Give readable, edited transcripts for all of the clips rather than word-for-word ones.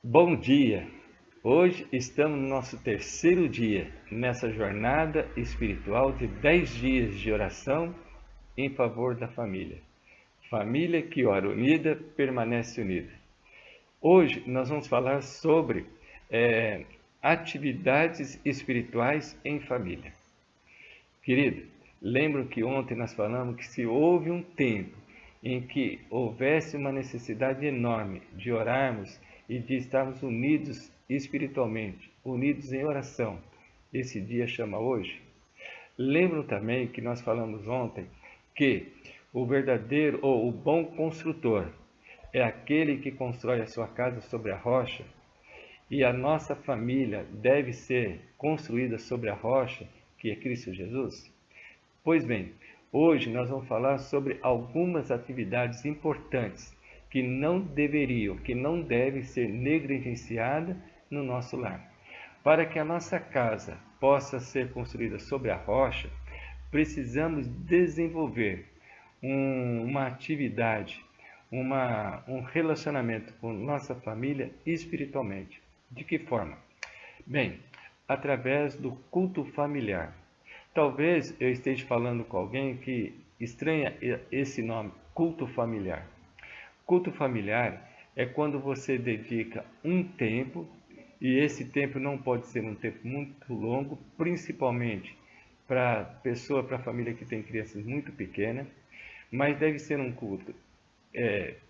Bom dia! Hoje estamos no nosso terceiro dia nessa jornada espiritual de 10 dias de oração em favor da família. Família que ora unida permanece unida. Hoje nós vamos falar sobre atividades espirituais em família. Querido, lembro que ontem nós falamos que se houve um tempo em que houvesse uma necessidade enorme de orarmos e de estarmos unidos espiritualmente, unidos em oração, esse dia chama hoje. Lembro também que nós falamos ontem que o verdadeiro ou o bom construtor é aquele que constrói a sua casa sobre a rocha, e a nossa família deve ser construída sobre a rocha, que é Cristo Jesus. Pois bem, hoje nós vamos falar sobre algumas atividades importantes que não deveriam, que não devem ser negligenciadas no nosso lar. Para que a nossa casa possa ser construída sobre a rocha, precisamos desenvolver uma atividade, um relacionamento com nossa família espiritualmente. De que forma? Bem, através do culto familiar. Talvez eu esteja falando com alguém que estranha esse nome, culto familiar. Culto familiar é quando você dedica um tempo, e esse tempo não pode ser um tempo muito longo, principalmente para pessoa, para a família que tem crianças muito pequenas, mas deve ser um culto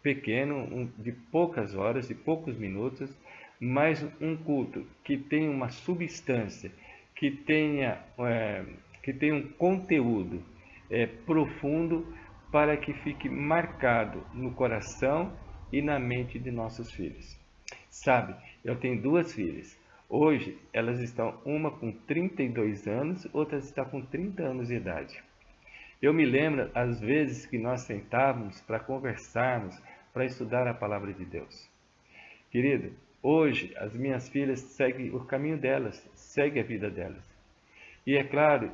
pequeno, de poucas horas, de poucos minutos, mas um culto que tenha uma substância, que tenha, que tenha um conteúdo profundo para que fique marcado no coração e na mente de nossos filhos. Sabe, eu tenho duas filhas. Hoje elas estão, uma com 32 anos, outra está com 30 anos de idade. Eu me lembro às vezes que nós sentávamos para conversarmos, para estudar a palavra de Deus. Querida, hoje as minhas filhas seguem o caminho delas, seguem a vida delas. E é claro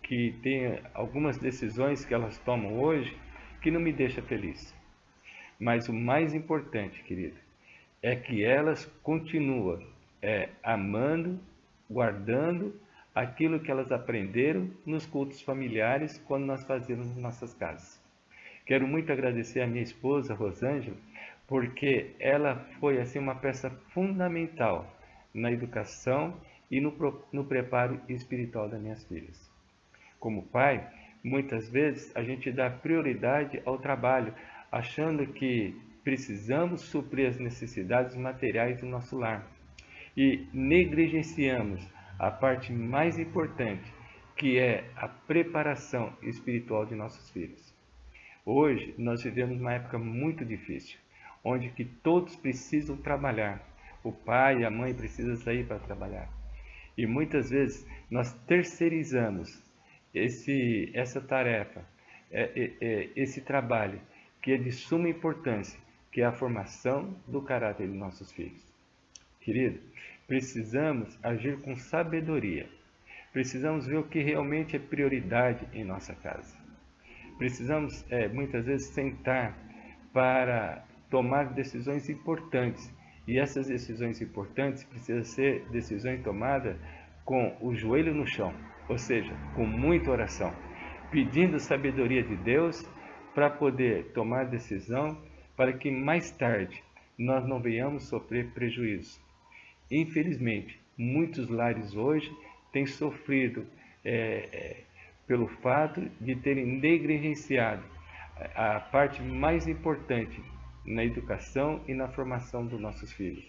que tem algumas decisões que elas tomam hoje que não me deixam feliz. Mas o mais importante, querida, é que elas continuam amando, guardando aquilo que elas aprenderam nos cultos familiares quando nós fazíamos em nossas casas. Quero muito agradecer a minha esposa, Rosângela, porque ela foi assim uma peça fundamental na educação e no preparo espiritual das minhas filhas. Como pai, muitas vezes a gente dá prioridade ao trabalho, achando que precisamos suprir as necessidades materiais do nosso lar e negligenciamos a parte mais importante, que é a preparação espiritual de nossos filhos. Hoje nós vivemos uma época muito difícil, onde que todos precisam trabalhar. O pai e a mãe precisam sair para trabalhar. E muitas vezes nós terceirizamos essa tarefa, esse trabalho, que é de suma importância, que é a formação do caráter de nossos filhos. Querido, precisamos agir com sabedoria. Precisamos ver o que realmente é prioridade em nossa casa. Precisamos, muitas vezes, sentar para tomar decisões importantes. E essas decisões importantes precisam ser decisões tomadas com o joelho no chão, ou seja, com muita oração, pedindo sabedoria de Deus para poder tomar decisão, para que mais tarde nós não venhamos sofrer prejuízo. Infelizmente, muitos lares hoje têm sofrido pelo fato de terem negligenciado a parte mais importante na educação e na formação dos nossos filhos,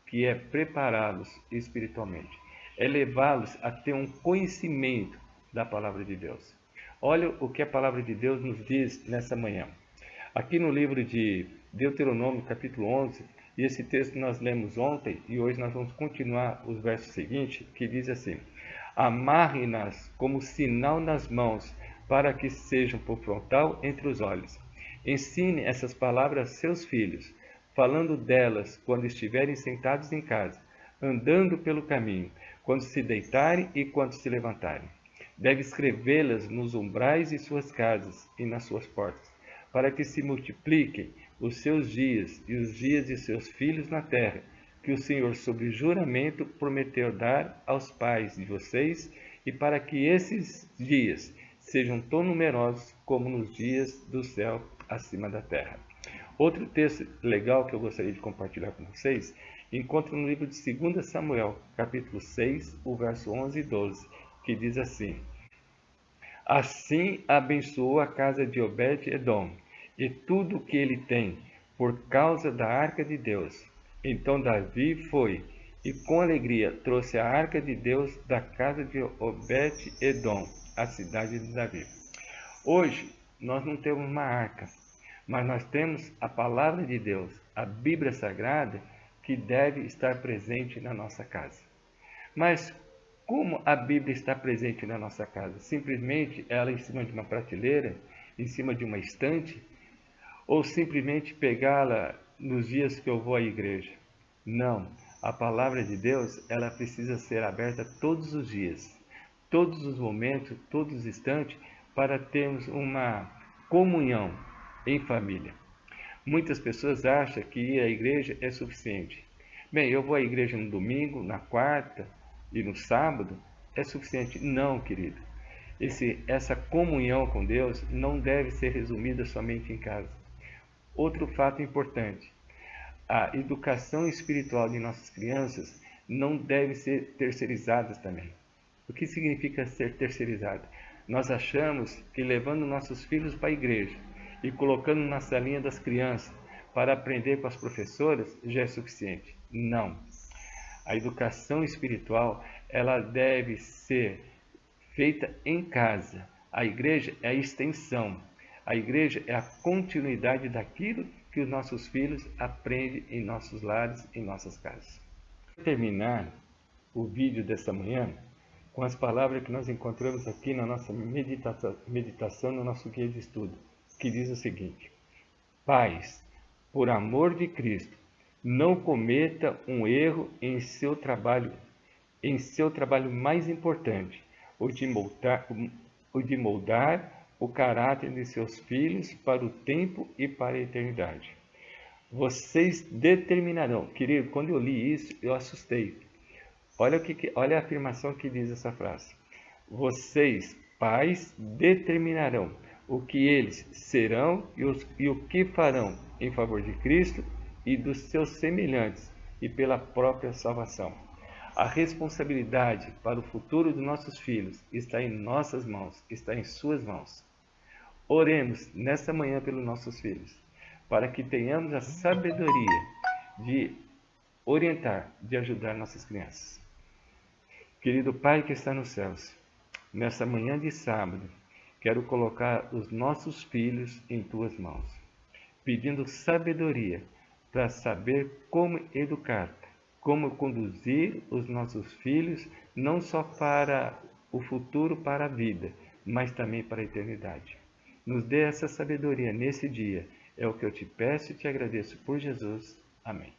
que é prepará-los espiritualmente, é levá-los a ter um conhecimento da palavra de Deus. Olha o que a palavra de Deus nos diz nessa manhã. Aqui no livro de Deuteronômio, capítulo 11, e esse texto nós lemos ontem, e hoje nós vamos continuar os versos seguintes, que diz assim: amarre-nas como sinal nas mãos, para que sejam por frontal entre os olhos. Ensine essas palavras a seus filhos, falando delas quando estiverem sentados em casa, andando pelo caminho, quando se deitarem e quando se levantarem. Deve escrevê-las nos umbrais de suas casas e nas suas portas, para que se multipliquem os seus dias e os dias de seus filhos na terra, que o Senhor, sob juramento, prometeu dar aos pais de vocês, e para que esses dias sejam tão numerosos como nos dias do céu acima da terra. Outro texto legal que eu gostaria de compartilhar com vocês, encontra no livro de 2 Samuel, capítulo 6, o verso 11 e 12, que diz assim: Assim abençoou a casa de Obed-edom e tudo o que ele tem, por causa da arca de Deus. Então Davi foi e com alegria trouxe a arca de Deus da casa de Obed-edom, a cidade de Davi. Hoje nós não temos uma arca, mas nós temos a palavra de Deus, a Bíblia Sagrada, que deve estar presente na nossa casa. Mas como a Bíblia está presente na nossa casa? Simplesmente ela em cima de uma prateleira, em cima de uma estante, ou simplesmente pegá-la nos dias que eu vou à igreja? Não, a palavra de Deus, ela precisa ser aberta todos os dias, todos os momentos, todos os instantes, para termos uma comunhão em família. Muitas pessoas acham que ir à igreja é suficiente. Bem, eu vou à igreja no domingo, na quarta e no sábado, é suficiente. Não, querido. Essa comunhão com Deus não deve ser resumida somente em casa. Outro fato importante, a educação espiritual de nossas crianças não deve ser terceirizada também. O que significa ser terceirizada? Nós achamos que levando nossos filhos para a igreja e colocando na salinha das crianças para aprender com as professoras já é suficiente. Não. A educação espiritual, ela deve ser feita em casa. A igreja é a extensão. A igreja é a continuidade daquilo que os nossos filhos aprendem em nossos lares, em nossas casas. Vou terminar o vídeo desta manhã com as palavras que nós encontramos aqui na nossa meditação no nosso guia de estudo, que diz o seguinte: Pais, por amor de Cristo, não cometa um erro em seu trabalho mais importante, o de moldar o caráter de seus filhos para o tempo e para a eternidade. Vocês determinarão. Querido, quando eu li isso, eu assustei. Olha a afirmação que diz essa frase. Vocês, pais, determinarão o que eles serão e o que farão em favor de Cristo e dos seus semelhantes e pela própria salvação. A responsabilidade para o futuro dos nossos filhos está em nossas mãos, está em suas mãos. Oremos nesta manhã pelos nossos filhos, para que tenhamos a sabedoria de orientar, de ajudar nossas crianças. Querido Pai que está nos céus, nessa manhã de sábado, quero colocar os nossos filhos em Tuas mãos, pedindo sabedoria para saber como educar, como conduzir os nossos filhos, não só para o futuro, para a vida, mas também para a eternidade. Nos dê essa sabedoria nesse dia. É o que eu te peço e te agradeço por Jesus. Amém.